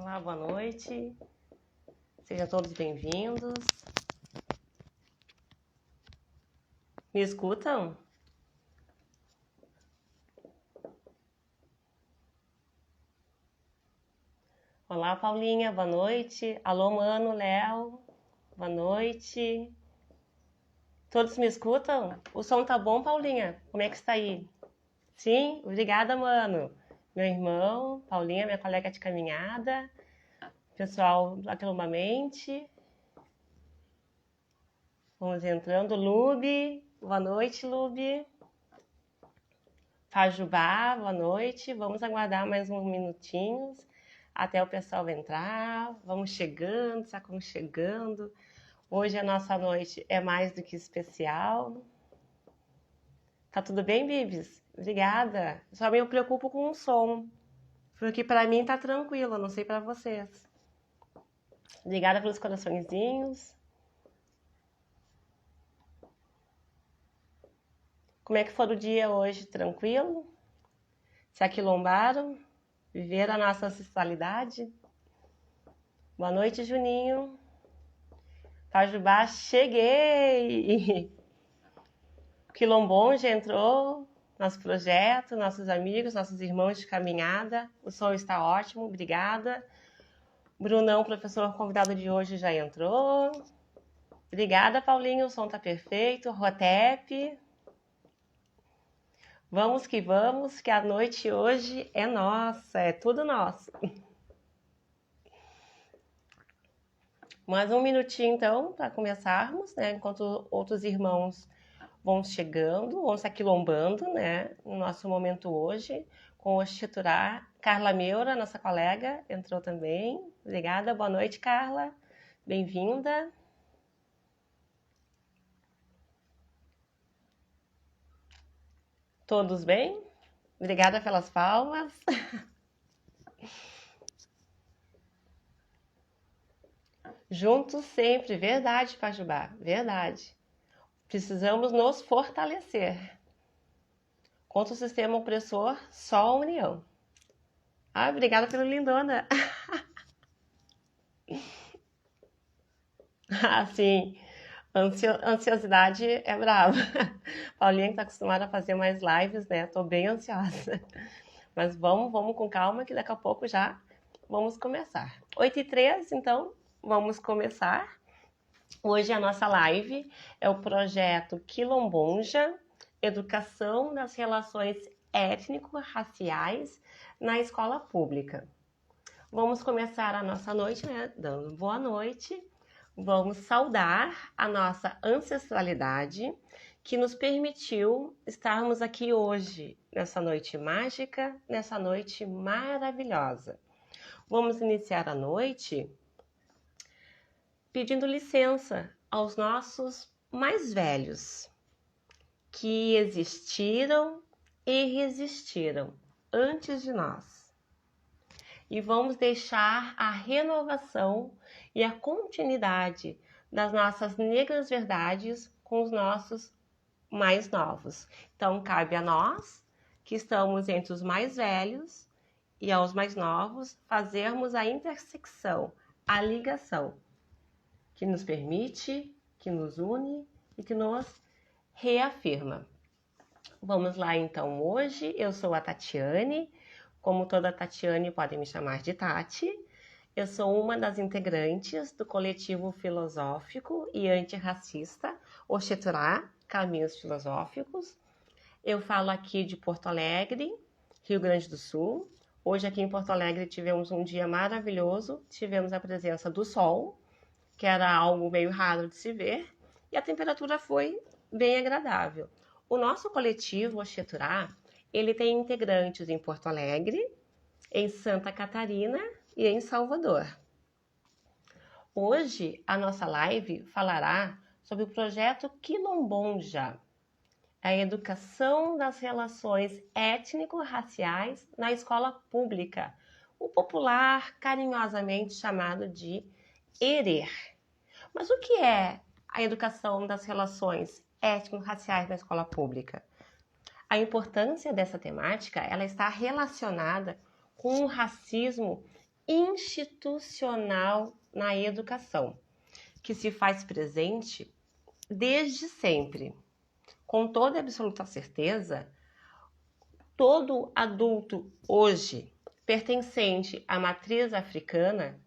Olá, boa noite. Sejam todos bem-vindos. Me escutam? Olá, Paulinha, boa noite. Alô, Mano, Léo, boa noite. Todos me escutam? O som tá bom, Paulinha? Como é que está aí? Sim? Obrigada, Mano. Meu irmão, Paulinha, minha colega de caminhada. Pessoal do Aquilombamente. Vamos entrando. Lube, boa noite, Lube. Fajubá, boa noite. Vamos aguardar mais uns minutinhos até o pessoal entrar. Vamos chegando, se aconchegando. Hoje a nossa noite é mais do que especial. Tá tudo bem, Bibis? Obrigada. Só me preocupo com o som, porque para mim tá tranquilo, não sei para vocês. Obrigada pelos coraçõezinhos. Como é que foi o dia hoje? Tranquilo? Se aquilombaram? Viver a nossa ancestralidade? Boa noite, Juninho. Pajubá, cheguei! O Quilombom já entrou, nosso projeto, nossos amigos, nossos irmãos de caminhada. O som está ótimo, obrigada. Brunão, professor convidado de hoje, já entrou. Obrigada, Paulinho, o som está perfeito. Rotep. Vamos, que a noite hoje é nossa, é tudo nosso. Mais um minutinho, então, para começarmos, né? Enquanto outros irmãos vão chegando, vão se aquilombando, né? No nosso momento hoje, com o Chiturá. Carla Meura, nossa colega, entrou também. Obrigada, boa noite, Carla. Bem-vinda. Todos bem? Obrigada pelas palmas. Juntos sempre, verdade, Pajubá, verdade. Precisamos nos fortalecer. Contra o sistema opressor, só a união. Ah, obrigada pelo lindona. Ah, sim. Ansiosidade é brava. Paulinha que tá acostumada a fazer mais lives, né? Tô bem ansiosa. Mas vamos com calma que daqui a pouco já vamos começar. 8h03, então, vamos começar. Hoje a nossa live é o projeto Quilombonja, Educação das Relações Étnico-Raciais na Escola Pública. Vamos começar a nossa noite, né, dando boa noite. Vamos saudar a nossa ancestralidade que nos permitiu estarmos aqui hoje, nessa noite mágica, nessa noite maravilhosa. Vamos iniciar a noite pedindo licença aos nossos mais velhos, que existiram e resistiram antes de nós. E vamos deixar a renovação e a continuidade das nossas negras verdades com os nossos mais novos. Então, cabe a nós, que estamos entre os mais velhos e aos mais novos, fazermos a intersecção, a ligação, que nos permite, que nos une e que nos reafirma. Vamos lá, então, hoje eu sou a Tatiane. Como toda Tatiane, podem me chamar de Tati. Eu sou uma das integrantes do coletivo filosófico e antirracista Oxeturá, Caminhos Filosóficos. Eu falo aqui de Porto Alegre, Rio Grande do Sul. Hoje aqui em Porto Alegre tivemos um dia maravilhoso, tivemos a presença do sol, que era algo meio raro de se ver, e a temperatura foi bem agradável. O nosso coletivo Oxeturá, ele tem integrantes em Porto Alegre, em Santa Catarina e em Salvador. Hoje, a nossa live falará sobre o projeto Quilombonja, a educação das relações étnico-raciais na escola pública, o popular carinhosamente chamado de ERER. Mas o que é a educação das relações étnico-raciais na escola pública? A importância dessa temática, ela está relacionada com o racismo institucional na educação, que se faz presente desde sempre. Com toda e absoluta certeza, todo adulto hoje pertencente à matriz africana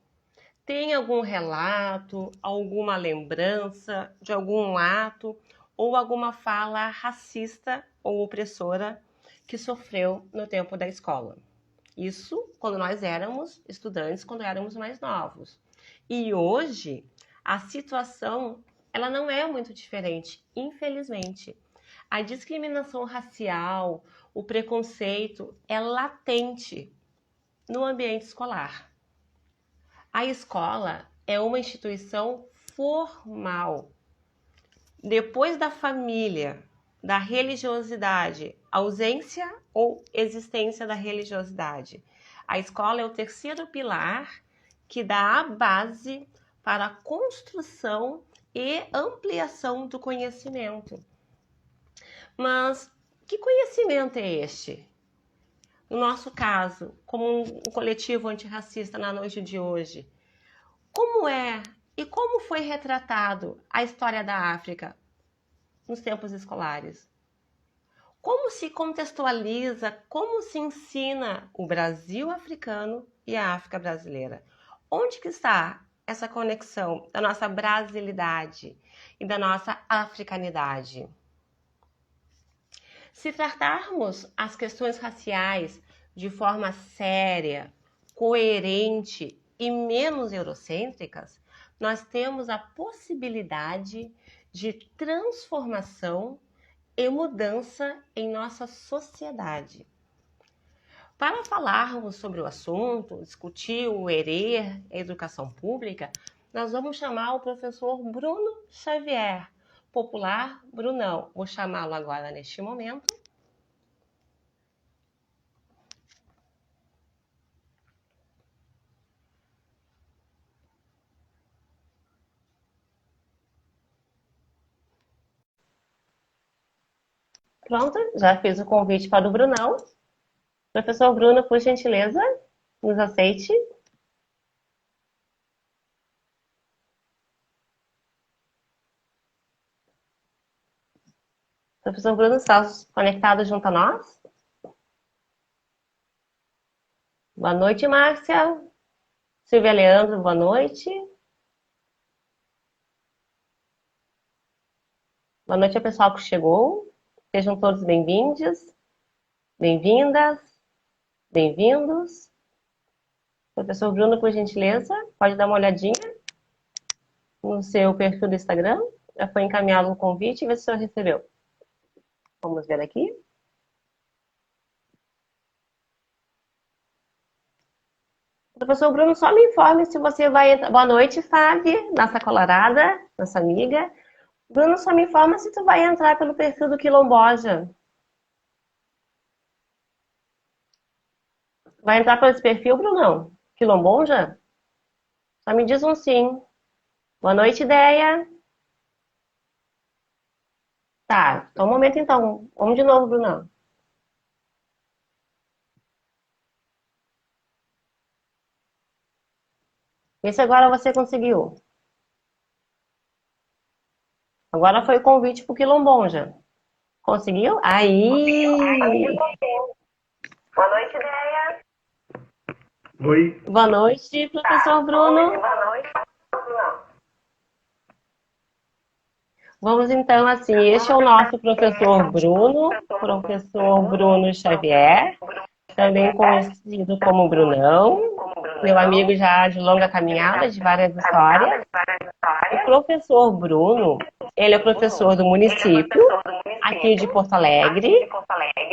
tem algum relato, alguma lembrança de algum ato ou alguma fala racista ou opressora que sofreu no tempo da escola. Isso quando nós éramos estudantes, quando éramos mais novos. E hoje a situação ela não é muito diferente, infelizmente. A discriminação racial, o preconceito é latente no ambiente escolar. A escola é uma instituição formal. Depois da família, da religiosidade, ausência ou existência da religiosidade, a escola é o terceiro pilar que dá a base para a construção e ampliação do conhecimento. Mas que conhecimento é este? No nosso caso, como um coletivo antirracista na noite de hoje, como é e como foi retratado a história da África nos tempos escolares? Como se contextualiza, como se ensina o Brasil africano e a África brasileira? Onde que está essa conexão da nossa brasilidade e da nossa africanidade? Se tratarmos as questões raciais de forma séria, coerente e menos eurocêntricas, nós temos a possibilidade de transformação e mudança em nossa sociedade. Para falarmos sobre o assunto, discutir o ERE, a educação pública, nós vamos chamar o professor Bruno Xavier, popular Brunão. Vou chamá-lo agora neste momento. Pronto, já fiz o convite para o Brunão. Professor Bruno, por gentileza, nos aceite. Professor Bruno, está conectado junto a nós? Boa noite, Márcia. Silvia Leandro, boa noite. Boa noite ao pessoal que chegou. Sejam todos bem-vindos, bem-vindas, bem-vindos. Professor Bruno, por gentileza, pode dar uma olhadinha no seu perfil do Instagram. Já foi encaminhado o convite e ver se o senhor recebeu. Vamos ver aqui. Professor Bruno, só me informe se você vai entrar. Boa noite, Fábio, nossa colorada, nossa amiga. Bruno, só me informa se tu vai entrar pelo perfil do Quilomboja. Vai entrar por esse perfil, Brunão? Quilombonja? Só me diz um sim. Boa noite, Ideia. Tá, só um momento então. Vamos de novo, Brunão. Vê se agora você conseguiu. Agora foi o convite pro Quilombonja. Conseguiu? Aí! Boa noite, Ideia. Oi. Boa noite, professor Bruno. Boa noite. Vamos então assim, este é o nosso professor Bruno Xavier, também conhecido como Brunão, meu amigo já de longa caminhada, de várias histórias. O professor Bruno, ele é professor do município, aqui de Porto Alegre,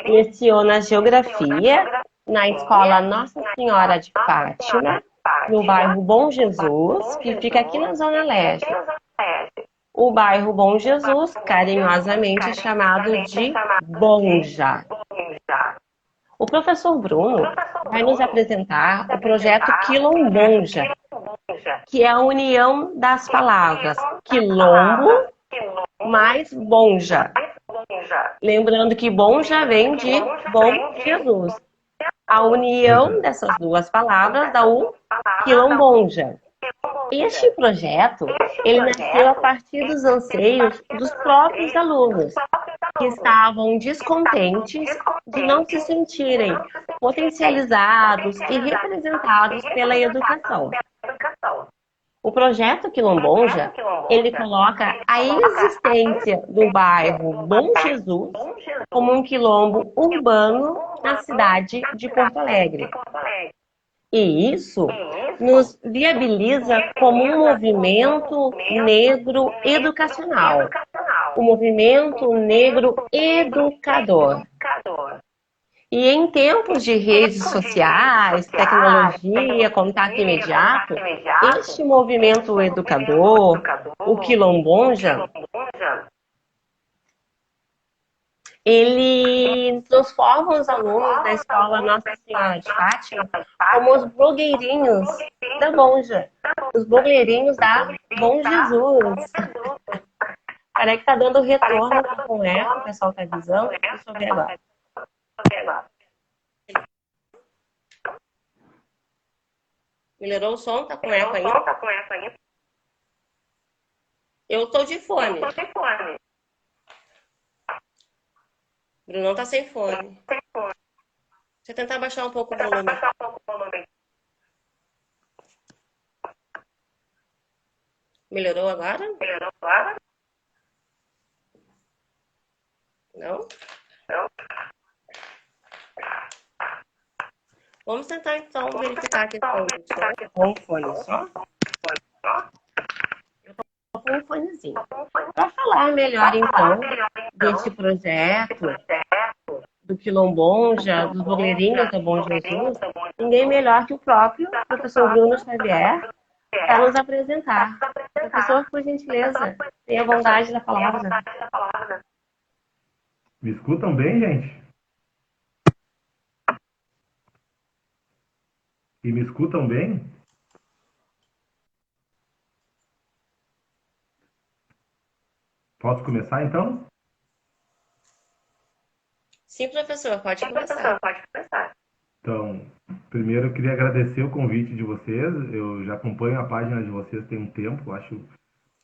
leciona Geografia na Escola Nossa Senhora de Fátima, no bairro Bom Jesus, que fica aqui na Zona Leste. O bairro Bom Jesus, carinhosamente chamado de Bonja. O professor Bruno vai nos apresentar o projeto Quilombonja, que é a união das palavras quilombo mais bonja. Lembrando que bonja vem de Bom Jesus. A união dessas duas palavras dá o Quilombonja. Este projeto, ele nasceu a partir dos anseios dos próprios alunos, que estavam descontentes de não se sentirem potencializados e representados pela educação. O projeto Quilombonja, ele coloca a existência do bairro Bom Jesus como um quilombo urbano na cidade de Porto Alegre. E isso nos viabiliza como um movimento negro educacional, um movimento negro educador. E em tempos de redes sociais, tecnologia, contato imediato, este movimento educador, o Quilombonja, ele transforma os alunos da escola Nossa Senhora de Fátima como os blogueirinhos da Bonja, os blogueirinhos da Bom Jesus. Parece que tá dando retorno com eco, o pessoal tá avisando. Deixa eu ver agora. Melhorou o som? Tá com eco ainda? Eu tô de fone. Brunão tá sem fone. Deixa eu tentar baixar um pouco o volume. Melhorou agora? Não? Vamos tentar então verificar aqui com o fone só. Eu tô com um fonezinho. Para falar melhor então desse projeto do Quilombonja, dos blogueirinhos da Bom Jesus, ninguém melhor que o próprio professor Bruno Xavier para nos apresentar. Professor, por gentileza, tenha bondade da palavra. Me escutam bem, gente? E me escutam bem? Posso começar, então? Sim, professor, pode começar. Então, primeiro eu queria agradecer o convite de vocês. Eu já acompanho a página de vocês tem um tempo, acho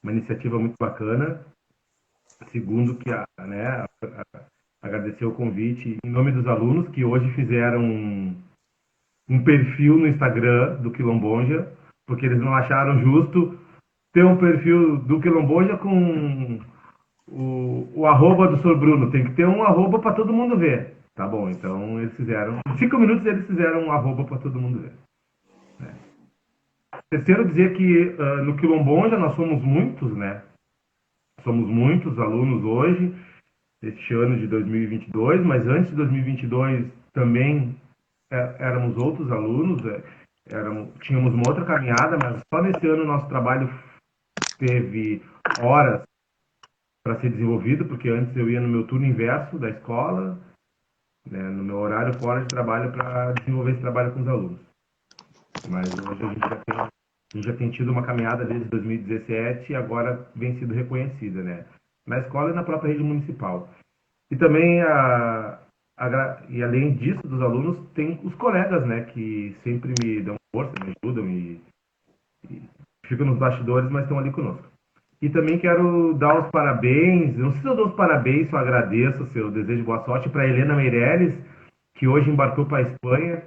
uma iniciativa muito bacana. Segundo, agradecer o convite em nome dos alunos que hoje fizeram um perfil no Instagram do Quilombonja, porque eles não acharam justo ter um perfil do Quilombonja com o arroba do Sr. Bruno. Tem que ter um arroba para todo mundo ver. Tá bom, então eles fizeram. Em 5 minutos eles fizeram um arroba para todo mundo ver. Terceiro, dizer que no Quilombonja nós somos muitos, né? Somos muitos alunos hoje, este ano de 2022, mas antes de 2022 também éramos outros alunos, tínhamos uma outra caminhada, mas só nesse ano o nosso trabalho teve horas para ser desenvolvido, porque antes eu ia no meu turno inverso da escola, né, no meu horário fora de trabalho, para desenvolver esse trabalho com os alunos. Mas hoje a gente já tem tido uma caminhada desde 2017 e agora vem sido reconhecida, né? Na escola e na própria rede municipal. E também, e além disso, dos alunos, tem os colegas, né, que sempre me dão força, me ajudam e ficam nos bastidores, mas estão ali conosco. E também quero dar os parabéns, não sei se eu dou os parabéns, só agradeço, se eu desejo boa sorte para Helena Meireles, que hoje embarcou para a Espanha,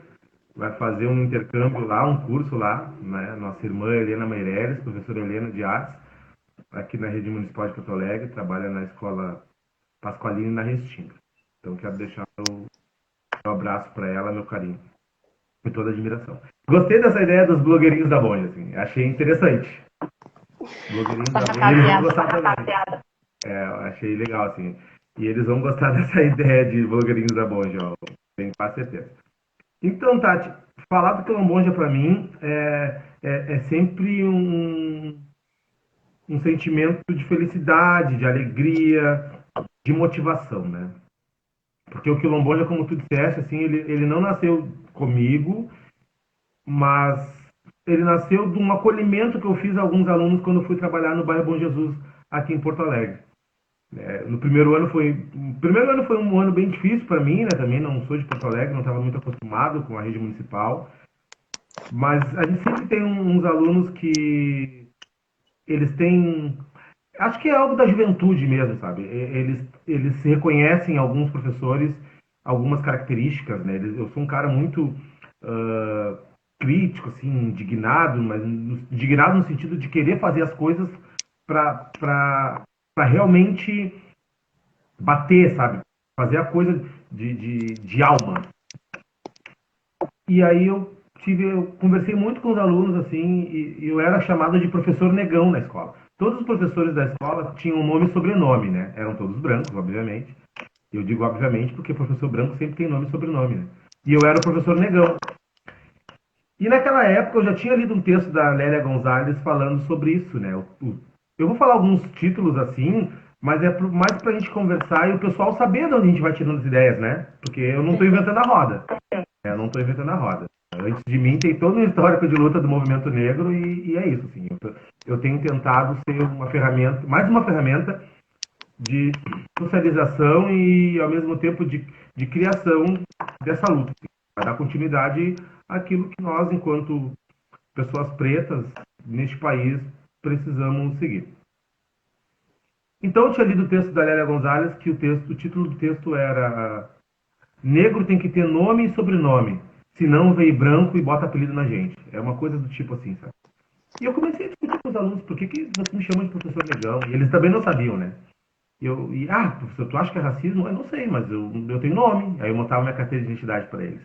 vai fazer um intercâmbio lá, um curso lá, né? Nossa irmã Helena Meireles, professora Helena de Artes, aqui na Rede Municipal de Porto Alegre, trabalha na Escola Pasqualini, na Restinga. Então quero deixar meu abraço para ela, meu carinho e toda a admiração. Gostei dessa ideia dos blogueirinhos da Bonja, assim, achei interessante. Blogueirinhos da Bonja, eles vão gostar também. Achei legal, assim. E eles vão gostar dessa ideia de blogueirinhos da Bonja, ó, tenho quase certeza. Então, Tati, falar do Quilombonja para mim é sempre um sentimento de felicidade, de alegria, de motivação, né? Porque o Quilombonja, como tu disseste, assim, ele não nasceu comigo, mas ele nasceu de um acolhimento que eu fiz a alguns alunos quando eu fui trabalhar no bairro Bom Jesus, aqui em Porto Alegre. No o primeiro ano foi um ano bem difícil para mim, né? Também não sou de Porto Alegre, não estava muito acostumado com a rede municipal, mas a gente sempre tem uns alunos que eles têm, acho que é algo da juventude mesmo, sabe? Eles se reconhecem em alguns professores, algumas características, né? Eu sou um cara muito ah, crítico, assim, indignado, mas indignado no sentido de querer fazer as coisas para realmente bater, sabe? Fazer a coisa de alma. E aí eu conversei muito com os alunos, assim, e eu era chamado de professor negão na escola. Todos os professores da escola tinham nome e sobrenome, né? Eram todos brancos, obviamente. Eu digo obviamente porque professor branco sempre tem nome e sobrenome, né? E eu era o professor negão. E naquela época eu já tinha lido um texto da Lélia Gonzalez falando sobre isso, né? Eu vou falar alguns títulos assim, mas é mais para a gente conversar e o pessoal saber de onde a gente vai tirando as ideias, né? Porque eu não estou inventando a roda. Eu não estou inventando a roda. Antes de mim tem todo um histórico de luta do movimento negro e é isso, assim. Eu tenho tentado ser uma ferramenta, mais uma ferramenta de socialização e ao mesmo tempo de criação dessa luta, assim, para dar continuidade àquilo que nós, enquanto pessoas pretas neste país, precisamos seguir. Então eu tinha lido o texto da Lélia Gonzalez, que o título do texto era Negro tem que ter nome e sobrenome, senão veio branco e bota apelido na gente. É uma coisa do tipo assim, sabe? E eu comecei a discutir com os alunos, por que você me chama de professor negão? E eles também não sabiam, né? Professor, tu acha que é racismo? Eu não sei, mas eu tenho nome. Aí eu montava minha carteira de identidade para eles.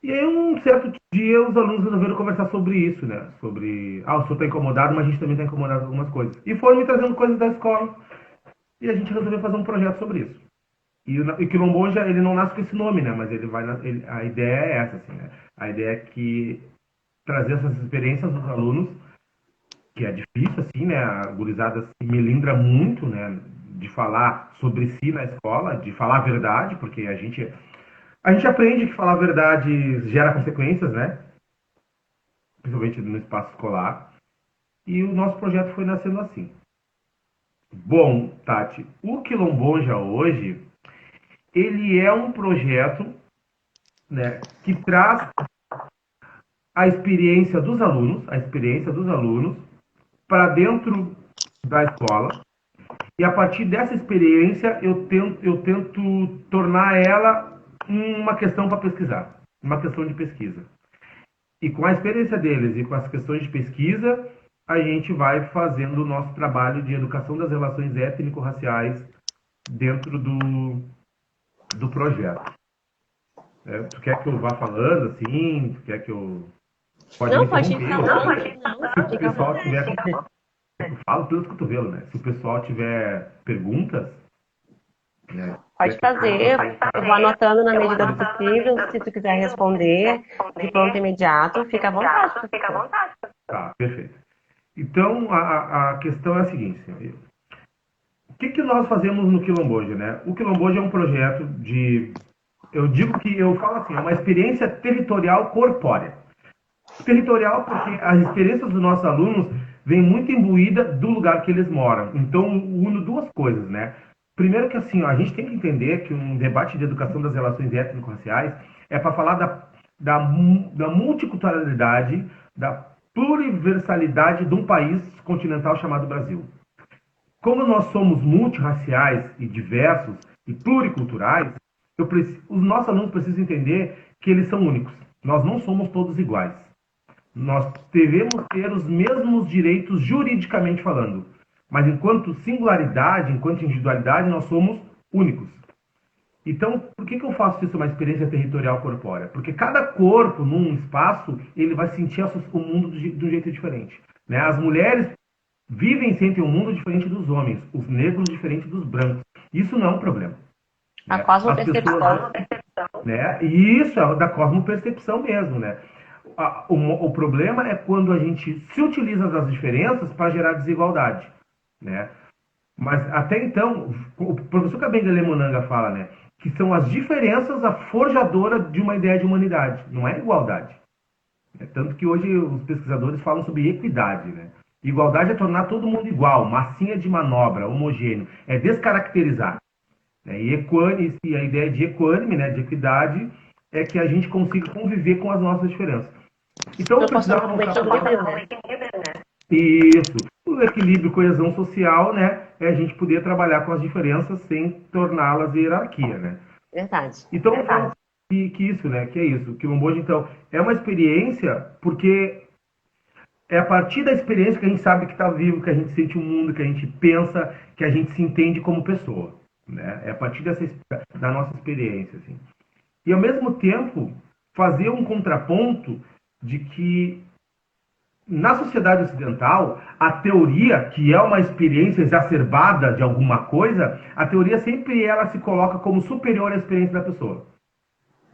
E aí, um certo dia, os alunos resolveram conversar sobre isso, né? Sobre, o senhor está incomodado, mas a gente também está incomodado com algumas coisas. E foram me trazendo coisas da escola. E a gente resolveu fazer um projeto sobre isso. E Quilomboja, ele não nasce com esse nome, né? Mas a ideia é essa, assim, né? A ideia é que trazer essas experiências dos alunos, que é difícil, assim, né? A gurizada se melindra muito, né? De falar sobre si na escola, de falar a verdade, porque a gente aprende que falar a verdade gera consequências, né? Principalmente no espaço escolar. E o nosso projeto foi nascendo assim. Bom, Tati, o Quilomboja hoje, ele é um projeto, né, que traz a experiência dos alunos para dentro da escola. E a partir dessa experiência, eu tento tornar ela uma questão para pesquisar, uma questão de pesquisa. E com a experiência deles e com as questões de pesquisa, a gente vai fazendo o nosso trabalho de educação das relações étnico-raciais dentro do projeto. Tu quer que eu vá falando assim? Tu quer que eu... Pode me Não, pode ir interromper. falando. Não, Se o fica à pessoal vontade. tiver... Eu falo pelos cotovelos, né? Se o pessoal tiver perguntas, né? Pode fazer. Eu vou anotando na medida do possível. Se tu quiser responder de pronto e imediato, fica à vontade, professor. Tá, perfeito. Então, a questão é a seguinte, senhor. O que nós fazemos no Quilomboja, né? O Quilomboja é um projeto de... Eu falo assim, é uma experiência territorial corpórea. Territorial porque as experiências dos nossos alunos vêm muito imbuída do lugar que eles moram. Então, uno duas coisas, né? Primeiro que assim, a gente tem que entender que um debate de educação das relações étnico-raciais é para falar da multiculturalidade, da pluriversalidade de um país continental chamado Brasil. Como nós somos multirraciais e diversos e pluriculturais, os nossos alunos precisam entender que eles são únicos. Nós não somos todos iguais. Nós devemos ter os mesmos direitos juridicamente falando. Mas enquanto singularidade, enquanto individualidade, nós somos únicos. Então, por que eu faço isso uma experiência territorial corpórea? Porque cada corpo, num espaço, ele vai sentir o mundo de um jeito diferente. Né? As mulheres vivem e sentem um mundo diferente dos homens, os negros diferente dos brancos. Isso não é um problema. A Né? cosmopercepção. Né? E isso é da cosmopercepção mesmo, né? O problema é quando a gente se utiliza das diferenças para gerar desigualdade, né? Mas até então, o professor Kabengele Lemonanga fala, né, que são as diferenças a forjadora de uma ideia de humanidade, não é igualdade. Tanto que hoje os pesquisadores falam sobre equidade, né? Igualdade é tornar todo mundo igual, massinha de manobra, homogêneo, é descaracterizar. Né? E a ideia de equânime, né, de equidade, é que a gente consiga conviver com as nossas diferenças. Então, eu precisava mostrar isso. O equilíbrio, coesão social, né, é a gente poder trabalhar com as diferenças sem torná-las hierarquia, né? Verdade. Então, que isso, né? Que é isso. O Quilomboja, então, é uma experiência porque é a partir da experiência que a gente sabe que está vivo, que a gente sente o mundo, que a gente pensa, que a gente se entende como pessoa, né? É a partir da nossa experiência, assim. E, ao mesmo tempo, fazer um contraponto de que na sociedade ocidental, a teoria, que é uma experiência exacerbada de alguma coisa, a teoria sempre ela se coloca como superior à experiência da pessoa.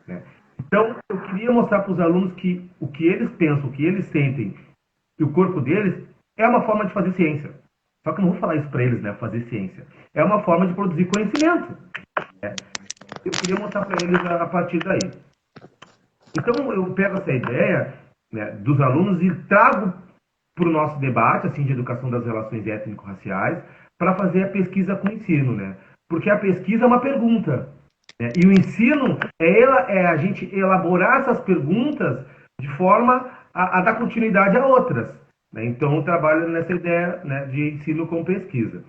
Né? Então, eu queria mostrar para os alunos que o que eles pensam, o que eles sentem e o corpo deles é uma forma de fazer ciência. Só que eu não vou falar isso para eles, né? Fazer ciência. É uma forma de produzir conhecimento. Né? Eu queria mostrar para eles a partir daí. Então, eu pego essa ideia, né, dos alunos e trago para o nosso debate assim, de educação das relações étnico-raciais para fazer a pesquisa com o ensino. Né? Porque a pesquisa é uma pergunta. Né? E o ensino é a gente elaborar essas perguntas de forma a dar continuidade a outras. Né? Então, eu trabalho nessa ideia, né, de ensino com pesquisa.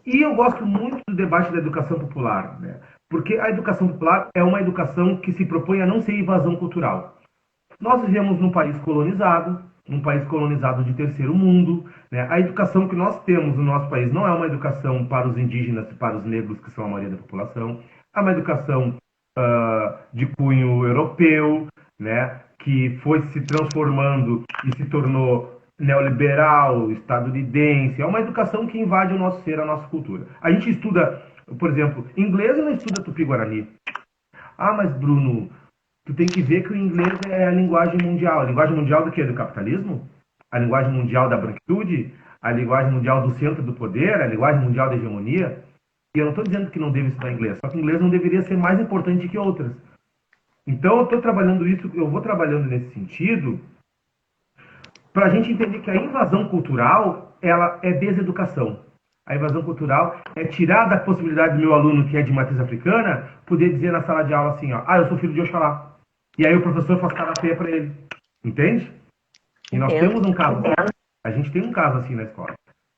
E eu gosto muito do debate da educação popular, né? Porque a educação popular é uma educação que se propõe a não ser invasão cultural. Nós vivemos num país colonizado de terceiro mundo. Né? A educação que nós temos no nosso país não é uma educação para os indígenas e para os negros, que são a maioria da população. É uma educação de cunho europeu, né? Que foi se transformando e se tornou neoliberal, estadunidense. É uma educação que invade o nosso ser, a nossa cultura. A gente estuda, por exemplo, inglês e não estuda tupi-guarani. Ah, mas Bruno, tu tem que ver que o inglês é a linguagem mundial. A linguagem mundial do quê? Do capitalismo? A linguagem mundial da branquitude? A linguagem mundial do centro do poder? A linguagem mundial da hegemonia? E eu não estou dizendo que não deve estudar inglês, só que inglês não deveria ser mais importante que outras. Então, eu estou trabalhando isso, eu vou trabalhando nesse sentido, para a gente entender que a invasão cultural, ela é deseducação. A invasão cultural é tirar da possibilidade do meu aluno, que é de matriz africana, poder dizer na sala de aula assim, ó, eu sou filho de Oxalá. E aí o professor faz cara feia para ele. Entende? E nós temos um caso assim. A gente tem um caso assim na escola.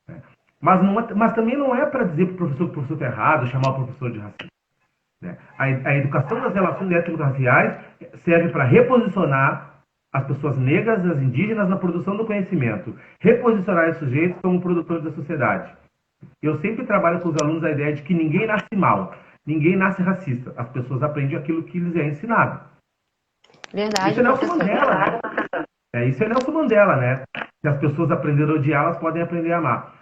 Né? Mas também não é para dizer para o professor está errado, chamar o professor de racista. Né? A educação das relações étnico-raciais serve para reposicionar as pessoas negras, as indígenas na produção do conhecimento. Reposicionar esses sujeitos como produtores da sociedade. Eu sempre trabalho com os alunos a ideia de que ninguém nasce mal, ninguém nasce racista. As pessoas aprendem aquilo que lhes é ensinado. Verdade, isso é Nelson Mandela, né? Isso é Nelson Mandela, né? Se as pessoas aprenderem a odiar, elas podem aprender a amar.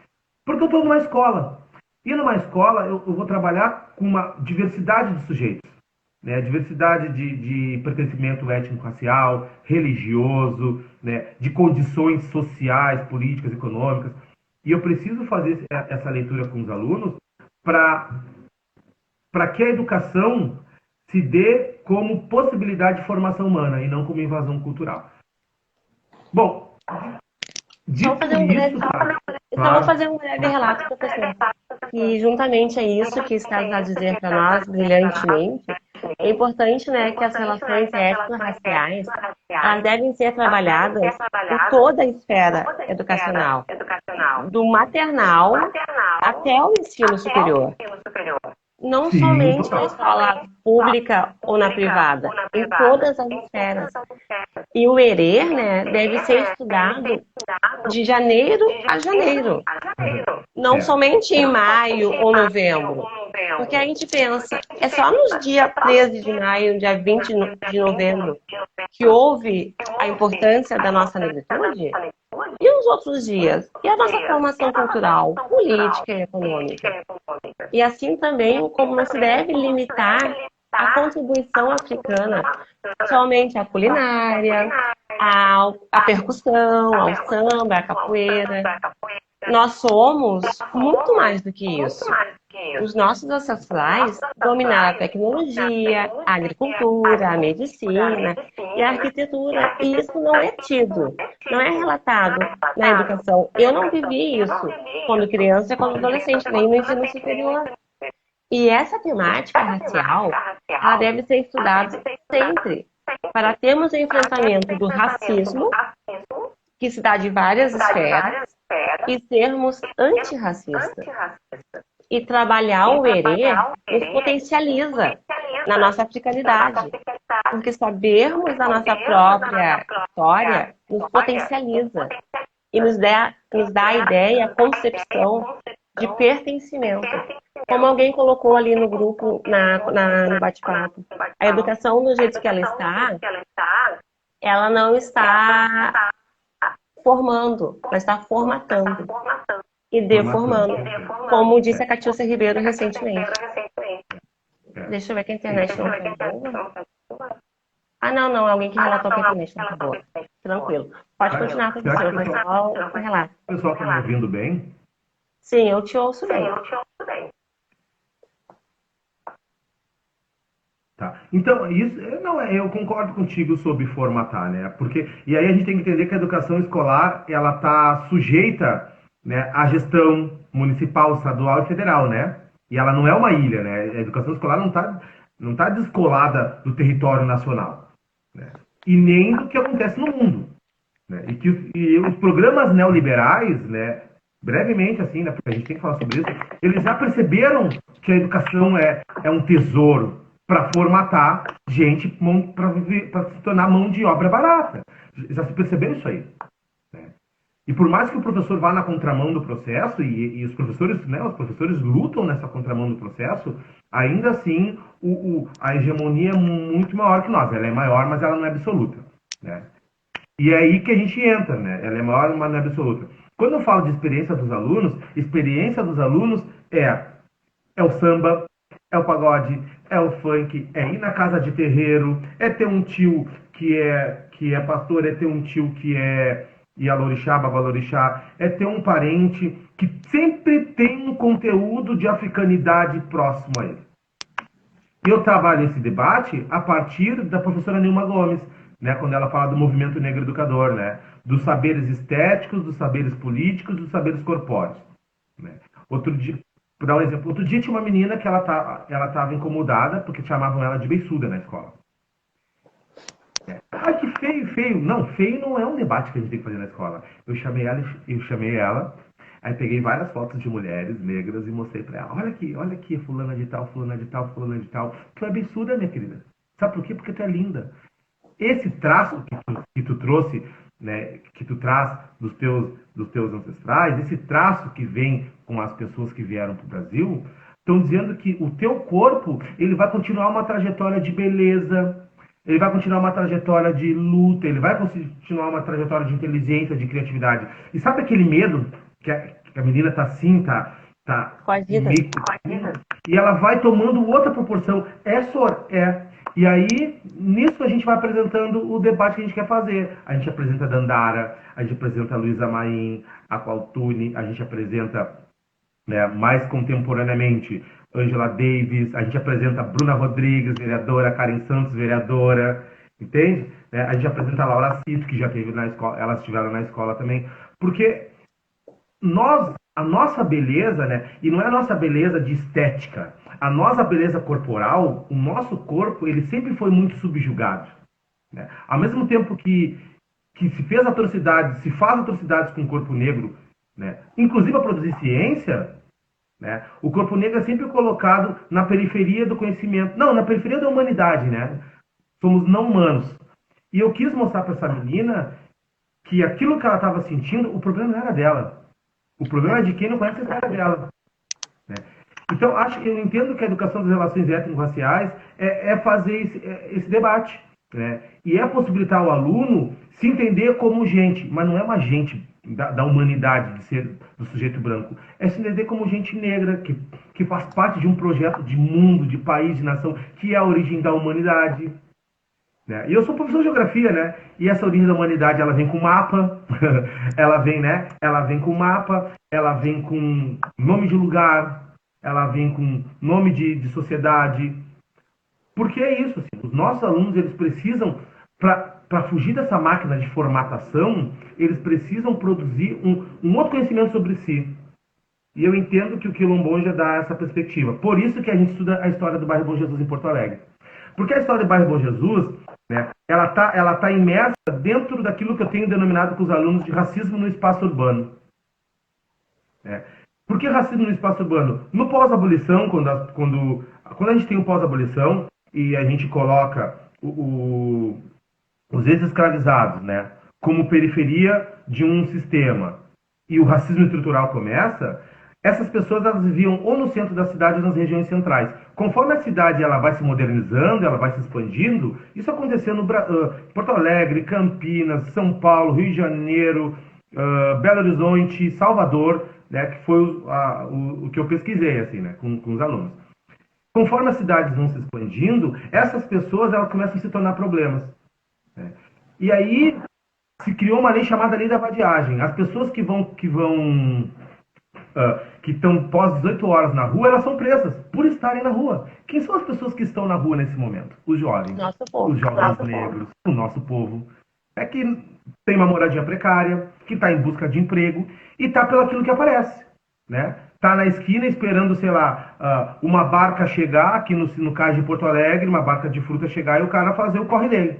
Porque eu estou numa escola. E numa escola eu vou trabalhar com uma diversidade de sujeitos. Né? Diversidade de pertencimento étnico-racial, religioso, né? De condições sociais, políticas, econômicas. E eu preciso fazer essa leitura com os alunos para que a educação se dê como possibilidade de formação humana e não como invasão cultural. Bom, vou fazer um breve relato, professor. E juntamente a isso que está a dizer para nós brilhantemente, é importante, né, que as relações étnico-raciais elas devem ser trabalhadas em toda a esfera educacional, do maternal até o ensino superior. Não somente na escola pública ou na privada, em todas as esferas. E o ERER, né, deve ser estudado de janeiro a janeiro. Não somente em maio ou novembro. Porque a gente pensa, é só nos dias 13 de maio, dia 20 de novembro, que houve a importância da nossa negritude? E os outros dias? E a nossa formação cultural, política e econômica? E assim também, como não se deve limitar a contribuição africana somente à culinária, à percussão, ao samba, à capoeira. Nós somos muito mais do que isso. Os nossos ancestrais dominaram a tecnologia, a agricultura, a medicina e a arquitetura. E isso não é tido. não é relatado na educação. Eu não vivi isso quando criança e quando adolescente, nem no ensino superior. E essa temática racial, ela deve ser estudada sempre para termos o enfrentamento do racismo, que se dá de várias esferas, e sermos antirracistas. E trabalhar o erê nos potencializa na nossa africanidade. Porque sabermos da nossa própria história nos potencializa e nos dá a ideia, a concepção de pertencimento. Como alguém colocou ali no grupo, no bate-papo, a educação do jeito que ela não está formando, ela está formatando e deformando, como disse a Catiúcia Ribeiro recentemente. Deixa eu ver que a internet não está boa. Ah, não, alguém que relatou que a internet não está boa. Tranquilo. Pode continuar, professor, mas só o relato. O pessoal está me ouvindo bem? Sim, eu te ouço bem. Tá. Então, eu concordo contigo sobre formatar, né? Porque, e aí a gente tem que entender que a educação escolar, ela está sujeita, né, à gestão municipal, estadual e federal, né? E ela não é uma ilha, né? A educação escolar não tá descolada do território nacional, né? E nem do que acontece no mundo, né? E os programas neoliberais, né? Brevemente, assim, né? Porque a gente tem que falar sobre isso, eles já perceberam que a educação é um tesouro para formatar gente para se tornar mão de obra barata. Já se percebeu isso aí, né? E por mais que o professor vá na contramão do processo, e os professores, né, os professores lutam nessa contramão do processo, ainda assim a hegemonia é muito maior que nós. Ela é maior, mas ela não é absoluta, né? E é aí que a gente entra, né? Ela é maior, mas não é absoluta. Quando eu falo de experiência dos alunos é o samba, é o pagode, é o funk, é ir na casa de terreiro, é ter um tio que é pastor, é ter um tio que é Ialorixá, Babalorixá, é ter um parente que sempre tem um conteúdo de africanidade próximo a ele. Eu trabalho esse debate a partir da professora Nilma Gomes, né, quando ela fala do movimento negro educador, né, dos saberes estéticos, dos saberes políticos, dos saberes corpóreos, né. Outro dia, por dar um exemplo, outro dia tinha uma menina que ela estava incomodada porque chamavam ela de beiçuda na escola. Ah, que feio, feio. Não, feio não é um debate que a gente tem que fazer na escola. Eu chamei ela, aí peguei várias fotos de mulheres negras e mostrei pra ela. Olha aqui, fulana de tal, fulana de tal, fulana de tal. Tu é beiçuda, minha querida. Sabe por quê? Porque tu é linda. Esse traço que tu trouxe, né, que tu traz dos teus ancestrais, esse traço que vem com as pessoas que vieram para o Brasil, estão dizendo que o teu corpo ele vai continuar uma trajetória de beleza, ele vai continuar uma trajetória de luta, ele vai continuar uma trajetória de inteligência, de criatividade. E sabe aquele medo que a menina tá assim, tá meio... E ela vai tomando outra proporção. E aí, nisso a gente vai apresentando o debate que a gente quer fazer. A gente apresenta a Dandara, a gente apresenta a Luísa Maim, a Qualtune, a gente apresenta, né, mais contemporaneamente Angela Davis, a gente apresenta a Bruna Rodrigues, vereadora, Karen Santos, vereadora, entende? A gente apresenta a Laura Cito, que já teve na escola, elas estiveram na escola também, porque a nossa beleza, né, e não é a nossa beleza de estética, a nossa beleza corporal, o nosso corpo, ele sempre foi muito subjugado, né? Ao mesmo tempo que se fez atrocidades, se faz atrocidades com o corpo negro, né, inclusive a produzir ciência, né, o corpo negro é sempre colocado na periferia do conhecimento, não, na periferia da humanidade, né? Somos não humanos. E eu quis mostrar para essa menina que aquilo que ela estava sentindo, o problema não era dela. O problema é de quem não conhece a história dela, né? Então, eu entendo que a educação das relações étnico-raciais é fazer esse debate, né? E é possibilitar ao aluno se entender como gente, mas não é uma gente da humanidade, de ser do sujeito branco. É se entender como gente negra, que faz parte de um projeto de mundo, de país, de nação, que é a origem da humanidade, né? E eu sou professor de geografia, né? E essa origem da humanidade, ela vem com mapa, ela vem com mapa, ela vem com nome de lugar, ela vem com nome de sociedade. Porque é isso, assim, os nossos alunos, eles precisam, para para fugir dessa máquina de formatação, eles precisam produzir um outro conhecimento sobre si. E eu entendo que o Quilombonja dá essa perspectiva. Por isso que a gente estuda a história do bairro Bom Jesus em Porto Alegre. Porque a história do bairro Bom Jesus, né, ela tá imersa dentro daquilo que eu tenho denominado com os alunos de racismo no espaço urbano. Por que racismo no espaço urbano? No pós-abolição, quando a gente tem o pós-abolição e a gente coloca os ex-escravizados, né, como periferia de um sistema, e o racismo estrutural começa, essas pessoas elas viviam ou no centro da cidade ou nas regiões centrais. Conforme a cidade ela vai se modernizando, ela vai se expandindo, isso aconteceu no Porto Alegre, Campinas, São Paulo, Rio de Janeiro, Belo Horizonte, Salvador, né, que foi o que eu pesquisei assim, né, com os alunos. Conforme as cidades vão se expandindo, essas pessoas elas começam a se tornar problemas. Né? E aí se criou uma lei chamada Lei da Vadiagem. As pessoas que estão pós 18 horas na rua, elas são presas por estarem na rua. Quem são as pessoas que estão na rua nesse momento? Os jovens. Nosso povo. Os jovens negros, o nosso povo. É que tem uma moradia precária, que está em busca de emprego e está pelo aquilo que aparece. Né? Tá na esquina esperando, sei lá, uma barca chegar, aqui no caso de Porto Alegre, uma barca de fruta chegar e o cara fazer o corre dele.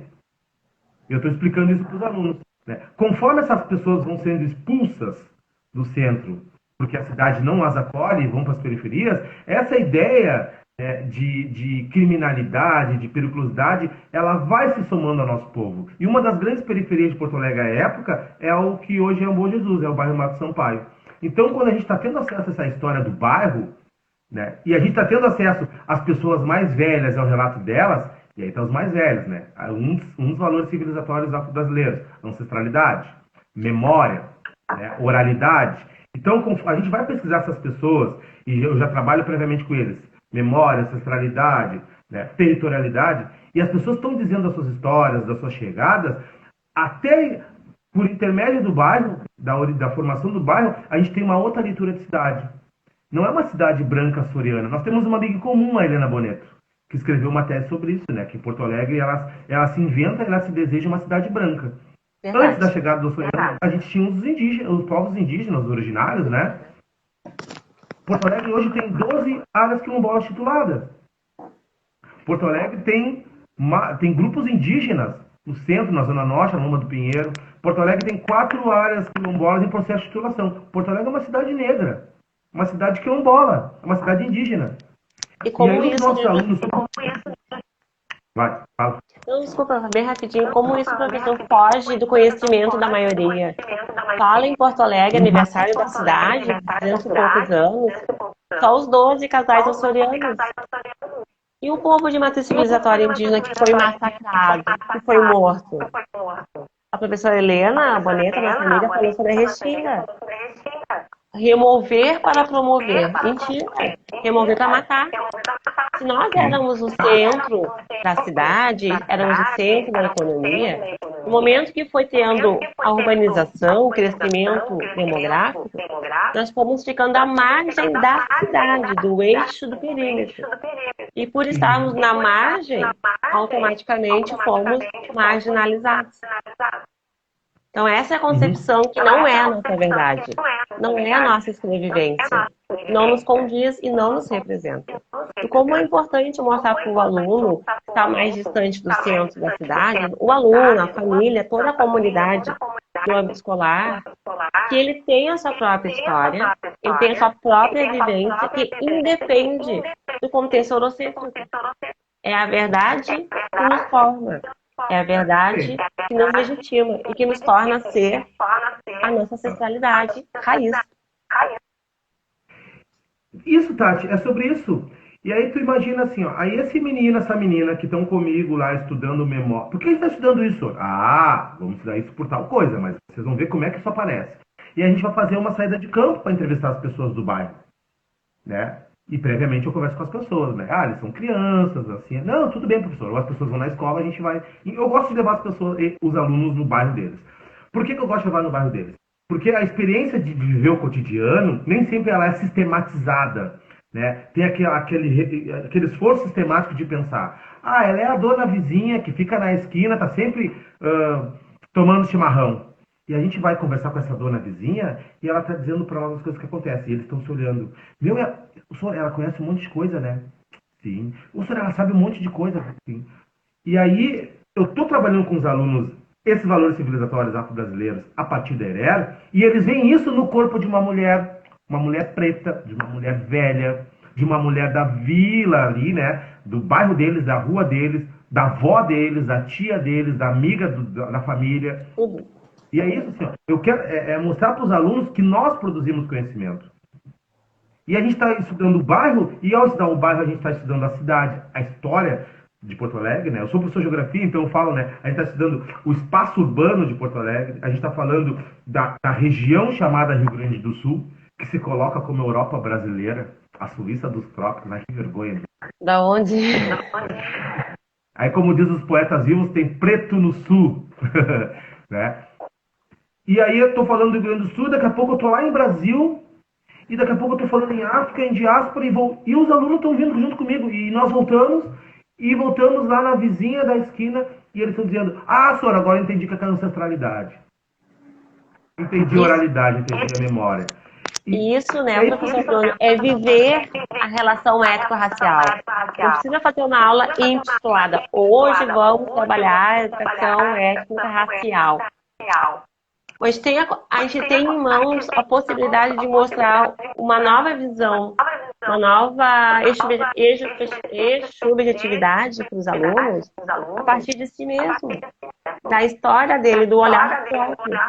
Eu estou explicando isso para os alunos. Né? Conforme essas pessoas vão sendo expulsas do centro, porque a cidade não as acolhe e vão para as periferias, essa ideia de criminalidade, de periculosidade, ela vai se somando ao nosso povo. E uma das grandes periferias de Porto Alegre à época é o que hoje é o Bom Jesus, é o bairro Mato Sampaio. Então, quando a gente está tendo acesso a essa história do bairro, né, e a gente está tendo acesso às pessoas mais velhas, ao relato delas, e aí estão os mais velhos, né? Uns valores civilizatórios afro-brasileiros, ancestralidade, memória, né, oralidade. Então, a gente vai pesquisar essas pessoas, e eu já trabalho previamente com eles, memória, ancestralidade, né, territorialidade, e as pessoas estão dizendo as suas histórias, das suas chegadas, até por intermédio do bairro, da formação do bairro, a gente tem uma outra leitura de cidade. Não é uma cidade branca açoriana. Nós temos uma amiga em comum, a Helena Boneto, que escreveu uma tese sobre isso, né? Que em Porto Alegre ela se inventa, ela se deseja uma cidade branca. Verdade. Antes da chegada dos açorianos, a gente tinha os povos indígenas originários, né? Porto Alegre hoje tem 12 áreas quilombolas tituladas. Porto Alegre tem grupos indígenas no centro, na Zona Norte, na Loma do Pinheiro. Porto Alegre tem 4 áreas quilombolas em processo de titulação. Porto Alegre é uma cidade negra, uma cidade quilombola, é uma cidade indígena. E como aí, isso... Vai, fala. Não, desculpa, bem rapidinho. Como isso, professor, foge do conhecimento da maioria? Fala em Porto Alegre, aniversário da cidade, 200 e poucos anos, só os 12 casais açorianos. E o povo de matriz civilizatória indígena que foi massacrado, que foi morto? A professora Helena Boneta, na família, falou sobre a Restinga. Remover para promover. Mentira. Remover para matar. Se nós éramos o centro da cidade, éramos o centro da economia, no momento que foi tendo a urbanização, o crescimento demográfico, nós fomos ficando à margem da cidade, do eixo do perímetro. E por estarmos na margem, automaticamente fomos marginalizados. Então essa é a concepção que não é a nossa verdade, não é a nossa sobrevivência, não nos condiz e não nos representa. E como é importante mostrar para o aluno que está mais distante do centro da cidade, o aluno, a família, toda a comunidade do âmbito escolar, que ele tem a sua própria história, ele tem a sua própria vivência que independe do contexto eurocêntrico. É a verdade que nos forma. É a verdade que nos legitima e que nos torna ser a nossa ancestralidade raiz. Isso, Tati, é sobre isso. E aí tu imagina assim, ó, aí essa menina que estão comigo lá estudando memória. Por que está estudando isso? Ah, vamos estudar isso por tal coisa, mas vocês vão ver como é que isso aparece. E a gente vai fazer uma saída de campo para entrevistar as pessoas do bairro, né? E previamente eu converso com as pessoas, né? Ah, eles são crianças, assim. Não, tudo bem, professor. As pessoas vão na escola, a gente vai... Eu gosto de levar as pessoas, os alunos no bairro deles. Por que eu gosto de levar no bairro deles? Porque a experiência de viver o cotidiano, nem sempre ela é sistematizada, né? Tem aquele esforço sistemático de pensar, ela é a dona vizinha que fica na esquina, tá sempre tomando chimarrão. E a gente vai conversar com essa dona vizinha e ela tá dizendo para nós as coisas que acontecem. E eles estão se olhando. O senhor, ela conhece um monte de coisa, né? Sim. O senhor, ela sabe um monte de coisa. Sim. E aí, eu estou trabalhando com os alunos esses valores civilizatórios afro-brasileiros a partir da ERER, e eles veem isso no corpo de uma mulher preta, de uma mulher velha, de uma mulher da vila ali, né? Do bairro deles, da rua deles, da avó deles, da tia deles, da amiga da família. E é isso, assim, eu quero mostrar para os alunos que nós produzimos conhecimento. E a gente está estudando o bairro, e ao estudar o bairro, a gente está estudando a cidade, a história de Porto Alegre, né? Eu sou professor de geografia, então eu falo, né? A gente está estudando o espaço urbano de Porto Alegre, a gente está falando da região chamada Rio Grande do Sul, que se coloca como Europa brasileira, a Suíça dos trópicos, né? Que vergonha. Da onde? Aí, como diz os poetas vivos, tem preto no sul, né? E aí eu estou falando do Rio Grande do Sul, daqui a pouco eu estou lá em Brasil, e daqui a pouco eu estou falando em África, em diáspora, e os alunos estão vindo junto comigo, e nós voltamos lá na vizinha da esquina, e eles estão dizendo, senhora, agora eu entendi que é a ancestralidade. Entendi a oralidade, entendi a memória. Isso, né, professor Antônio, é viver a relação étnico-racial. Não precisa fazer uma aula intitulada Hoje vamos trabalhar a educação étnico-racial. Mas a gente tem em mãos a possibilidade de mostrar uma nova visão, uma nova subjetividade para os alunos a partir de si mesmo, da história dele, do olhar próprio.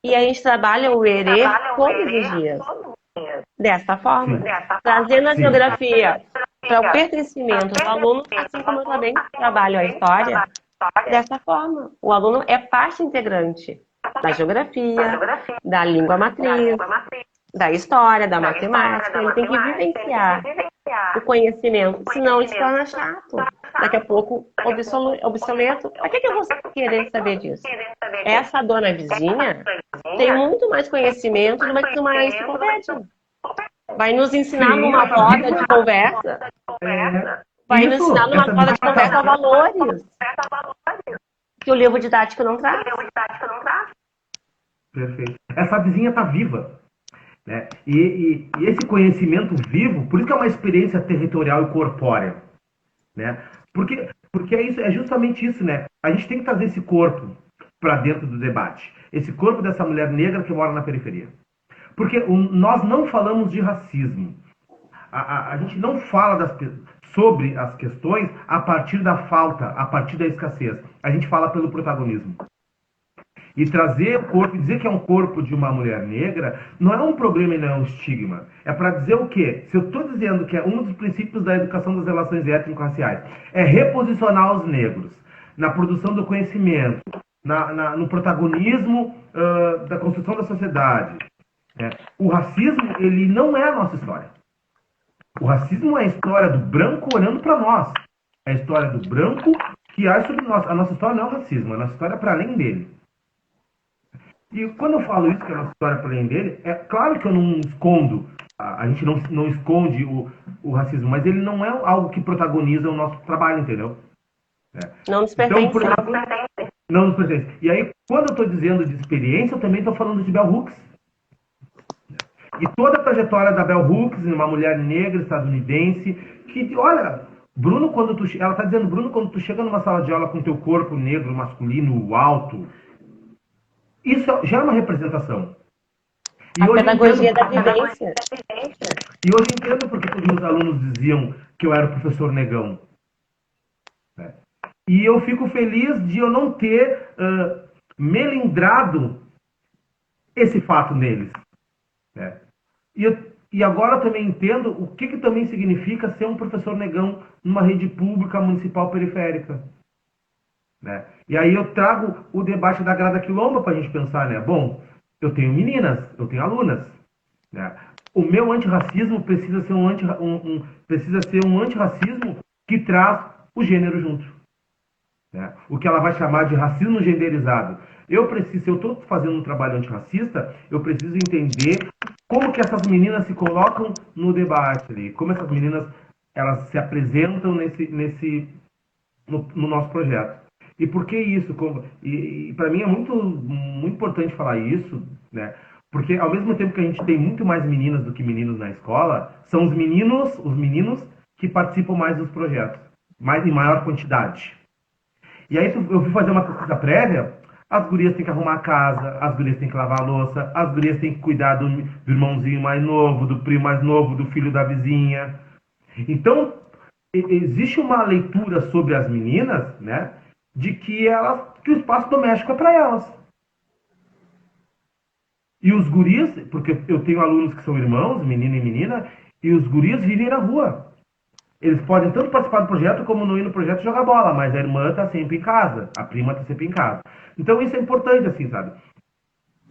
E a gente trabalha o ERE todos os dias, dessa forma, trazendo a geografia para o pertencimento do aluno, assim como eu também trabalho a história, dessa forma. O aluno é parte integrante da geografia, da língua matriz, da história, da matemática. Ele tem que vivenciar o conhecimento, senão ele se torna chato. Daqui a pouco, obsoleto. Para que eu vou querer saber disso? Essa dona vizinha tem muito mais conhecimento do que uma enciclopédia. Vai nos ensinar numa roda de conversa. Vai nos ensinar numa roda de conversa valores que o livro didático não traz. Perfeito. Essa vizinha está viva, né? E esse conhecimento vivo, por isso que é uma experiência territorial e corpórea, né? Porque é justamente isso, né? A gente tem que trazer esse corpo para dentro do debate. Esse corpo dessa mulher negra que mora na periferia. Porque nós não falamos de racismo. A gente não fala sobre as questões a partir da falta, a partir da escassez. A gente fala pelo protagonismo. E trazer o corpo, dizer que é um corpo de uma mulher negra, não é um problema e não é um estigma. É para dizer o quê? Se eu estou dizendo que é um dos princípios da educação das relações étnico-raciais, é reposicionar os negros na produção do conhecimento, no protagonismo da construção da sociedade. O racismo, ele não é a nossa história. O racismo é a história do branco olhando para nós. É a história do branco que age sobre nós. A nossa história não é o racismo, a nossa história é para além dele. E quando eu falo isso, que é a nossa história para além dele, é claro que eu não escondo, a gente não esconde o racismo, mas ele não é algo que protagoniza o nosso trabalho, entendeu? Não nos pertence. Então, não nos pertence. E aí, quando eu estou dizendo de experiência, eu também estou falando de Bell Hooks. E toda a trajetória da Bell Hooks, uma mulher negra estadunidense, que, olha, Bruno, ela está dizendo, Bruno, quando tu chega numa sala de aula com teu corpo negro, masculino, alto, isso já é uma representação. A pedagogia da vivência. E hoje eu entendo porque os meus alunos diziam que eu era o professor negão. E eu fico feliz de eu não ter melindrado esse fato neles. E agora eu também entendo o que também significa ser um professor negão numa rede pública municipal periférica. E aí eu trago o debate da grada quilomba para a gente pensar, né? Bom, eu tenho meninas, eu tenho alunas. O meu antirracismo precisa ser um antirracismo que traz o gênero junto. O que ela vai chamar de racismo genderizado. Se eu estou fazendo um trabalho antirracista, eu preciso entender como que essas meninas se colocam no debate ali, como essas meninas elas se apresentam no nosso projeto. E por que isso? E para mim é muito importante falar isso, né? Porque ao mesmo tempo que a gente tem muito mais meninas do que meninos na escola, são os meninos que participam mais dos projetos, mais em maior quantidade. E aí eu fui fazer uma pesquisa prévia, as gurias têm que arrumar a casa, as gurias têm que lavar a louça, as gurias têm que cuidar do irmãozinho mais novo, do primo mais novo, do filho da vizinha. Então, existe uma leitura sobre as meninas, né, de que que o espaço doméstico é para elas. E os guris, porque eu tenho alunos que são irmãos, menino e menina, e os guris vivem na rua. Eles podem tanto participar do projeto como não ir no projeto jogar bola, mas a irmã está sempre em casa, a prima está sempre em casa. Então isso é importante, assim, sabe?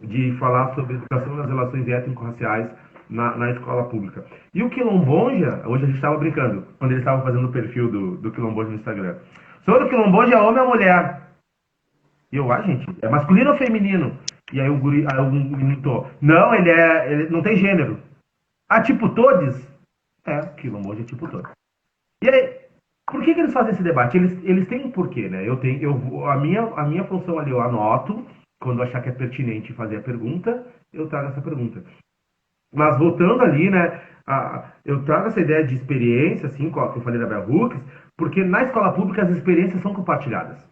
De falar sobre a educação das relações étnico-raciais na escola pública. E o Quilombonja, hoje a gente estava brincando, quando eles estavam fazendo o perfil do Quilombonja no Instagram. Sobre o Quilombonja é homem ou mulher? E eu, gente, é masculino ou feminino? E aí o menino, não, ele não tem gênero. Ah, tipo todos? É, Quilombonja é tipo todos. E aí, por que eles fazem esse debate? Eles têm um porquê, né? A minha função ali, eu anoto, quando eu achar que é pertinente fazer a pergunta, eu trago essa pergunta. Mas voltando ali, né, eu trago essa ideia de experiência, assim, que eu falei da Bell Hooks, porque na escola pública as experiências são compartilhadas.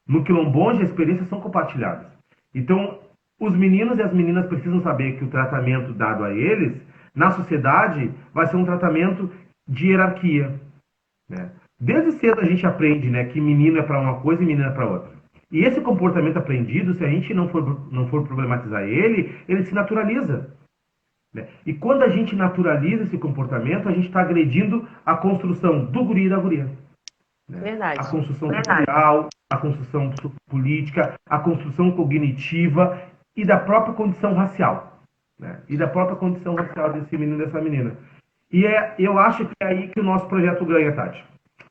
No Quilombonja as experiências são compartilhadas. Então, os meninos e as meninas precisam saber que o tratamento dado a eles, na sociedade, vai ser um tratamento de hierarquia. Né? Desde cedo a gente aprende, né, que menino é para uma coisa e menina é para outra. E esse comportamento aprendido, se a gente não for problematizar ele se naturaliza. Né? E quando a gente naturaliza esse comportamento, a gente está agredindo a construção do guri e da guria. Né? Verdade. A construção social, a construção política, a construção cognitiva e da própria condição racial. Né? E da própria condição racial desse menino e dessa menina. E eu acho que é aí que o nosso projeto ganha, Tati.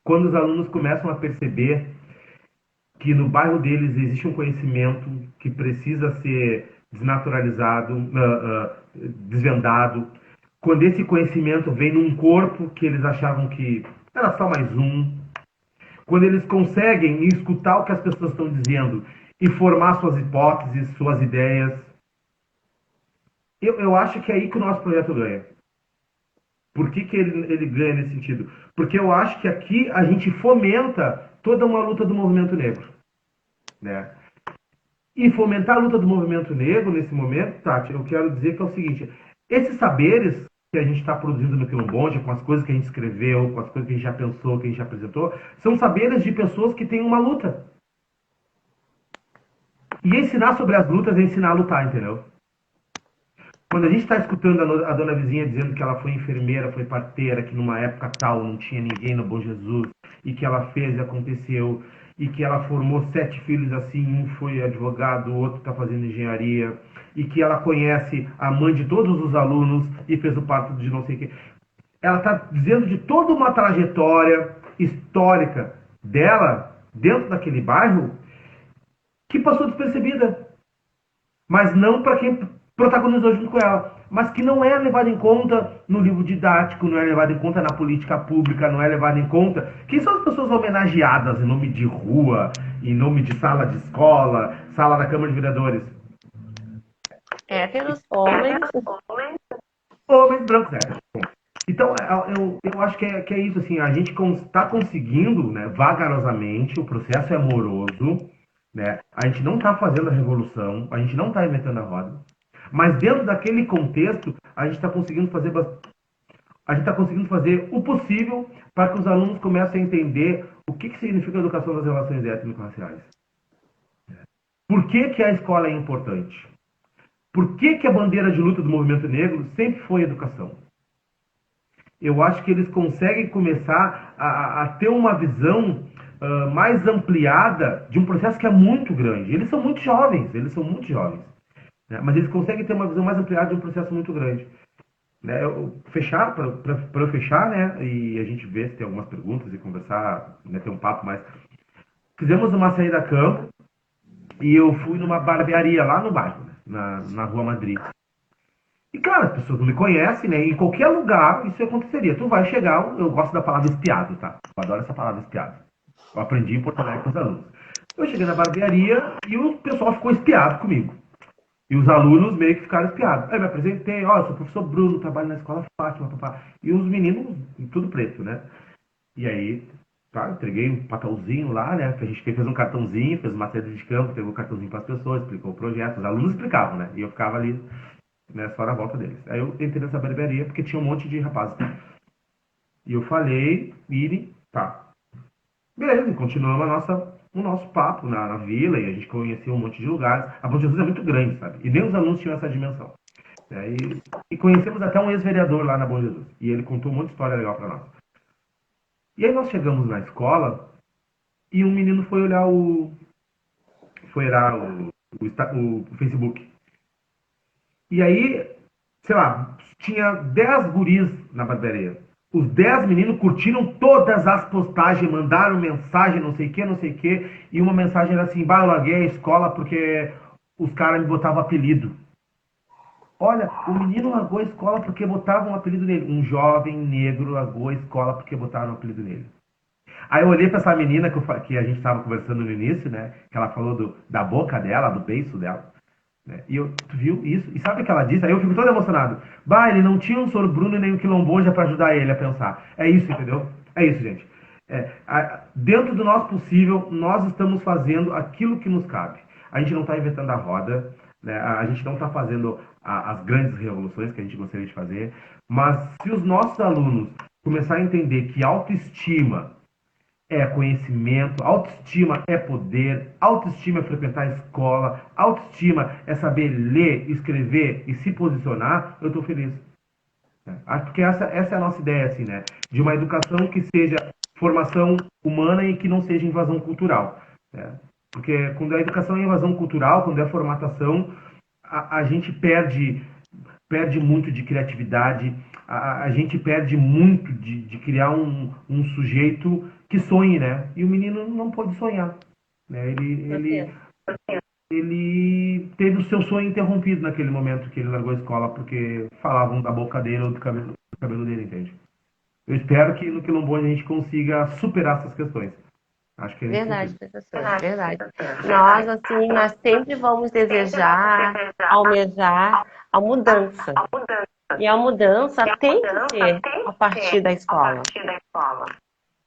Quando os alunos começam a perceber que no bairro deles existe um conhecimento que precisa ser desnaturalizado, desvendado. Quando esse conhecimento vem num corpo que eles achavam que era só mais um. Quando eles conseguem escutar o que as pessoas estão dizendo e formar suas hipóteses, suas ideias. Eu acho que é aí que o nosso projeto ganha. Por que ele ganha nesse sentido? Porque eu acho que aqui a gente fomenta toda uma luta do movimento negro. Né? E fomentar a luta do movimento negro nesse momento, Tati, eu quero dizer que é o seguinte, esses saberes que a gente está produzindo no Quilombonja, com as coisas que a gente escreveu, com as coisas que a gente já pensou, que a gente já apresentou, são saberes de pessoas que têm uma luta. E ensinar sobre as lutas é ensinar a lutar, entendeu? Quando a gente está escutando a dona vizinha dizendo que ela foi enfermeira, foi parteira, que numa época tal não tinha ninguém no Bom Jesus, e que ela fez e aconteceu, e que ela formou 7 filhos assim, um foi advogado, o outro está fazendo engenharia, e que ela conhece a mãe de todos os alunos e fez o parto de não sei o quê. Ela está dizendo de toda uma trajetória histórica dela, dentro daquele bairro, que passou despercebida. Mas não para quem protagonizou junto com ela, mas que não é levado em conta no livro didático, não é levado em conta na política pública, não é levado em conta. Quem são as pessoas homenageadas em nome de rua, em nome de sala de escola, sala da Câmara de Vereadores? Héteros, homens. Homens brancos, héteros. Então, eu acho que é isso, assim, a gente está conseguindo, né, vagarosamente, o processo é moroso, né, a gente não está fazendo a revolução, a gente não está inventando a roda, mas dentro daquele contexto, a gente está conseguindo fazer o possível para que os alunos comecem a entender o que significa a educação das relações étnico-raciais. Por que a escola é importante? Por que a bandeira de luta do movimento negro sempre foi educação? Eu acho que eles conseguem começar a ter uma visão mais ampliada de um processo que é muito grande. Eles são muito jovens, né? Mas eles conseguem ter uma visão mais ampliada de um processo muito grande. Né? Para eu fechar, né? E a gente ver se tem algumas perguntas e conversar, né? Ter um papo mais. Fizemos uma saída a campo e eu fui numa barbearia lá no bairro, né? na Rua Madrid. E, claro, as pessoas não me conhecem, né? Em qualquer lugar isso aconteceria. Tu vai chegar, eu gosto da palavra espiado, tá? Eu adoro essa palavra espiado. Eu aprendi em Porto Alegre com os alunos. Eu cheguei na barbearia e o pessoal ficou espiado comigo. E os alunos meio que ficaram espiados. Aí eu me apresentei, ó, eu sou o professor Bruno, trabalho na escola Fátima, papá. E os meninos, tudo preto, né? E aí, tá, entreguei um papelzinho lá, né? A gente fez um cartãozinho, fez uma série de campo, pegou o cartãozinho para as pessoas, explicou o projeto. Os alunos explicavam, né? E eu ficava ali, né, só na volta deles. Aí eu entrei nessa barbearia porque tinha um monte de rapazes. E eu falei, Miri, tá. Beleza, e continuamos o nosso papo na vila e a gente conhecia um monte de lugares. A Bom Jesus é muito grande, sabe? E nem os alunos tinham essa dimensão. Né? E conhecemos até um ex-vereador lá na Bom Jesus. E ele contou um monte de história legal para nós. E aí nós chegamos na escola e um menino foi olhar o Facebook. E aí, sei lá, tinha 10 guris na barbearia. Os 10 meninos curtiram todas as postagens, mandaram mensagem, não sei o que, não sei o que. E uma mensagem era assim, bah, eu larguei a escola porque os caras me botavam apelido. Olha, o menino largou a escola porque botavam um apelido nele. Um jovem negro largou a escola porque botaram um apelido nele. Aí eu olhei pra essa menina que a gente estava conversando no início, né? Que ela falou da boca dela, do beiço dela. Né? E tu viu isso? E sabe o que ela disse? Aí eu fico todo emocionado. Bah, ele não tinha um Sr. Bruno e nem um Quilomboja para ajudar ele a pensar. É isso, entendeu? É isso, gente. Dentro do nosso possível, nós estamos fazendo aquilo que nos cabe. A gente não está inventando a roda, né? A gente não está fazendo as grandes revoluções que a gente gostaria de fazer, mas se os nossos alunos começarem a entender que autoestima é conhecimento, autoestima é poder, autoestima é frequentar a escola, autoestima é saber ler, escrever e se posicionar, eu estou feliz. Acho que essa é a nossa ideia, assim, né? De uma educação que seja formação humana e que não seja invasão cultural. Né? Porque quando a educação é invasão cultural, quando é formatação, a gente perde muito de criatividade, a gente perde muito de criar um sujeito que sonhe, né? E o menino não pode sonhar. Né? Ele teve o seu sonho interrompido naquele momento que ele largou a escola, porque falavam da boca dele ou do cabelo dele, entende? Eu espero que no Quilomboja a gente consiga superar essas questões. Acho que é nesse Verdade, sentido. professor, verdade. Nós, assim, nós sempre vamos desejar, almejar a mudança. E a mudança tem que ser a partir da escola.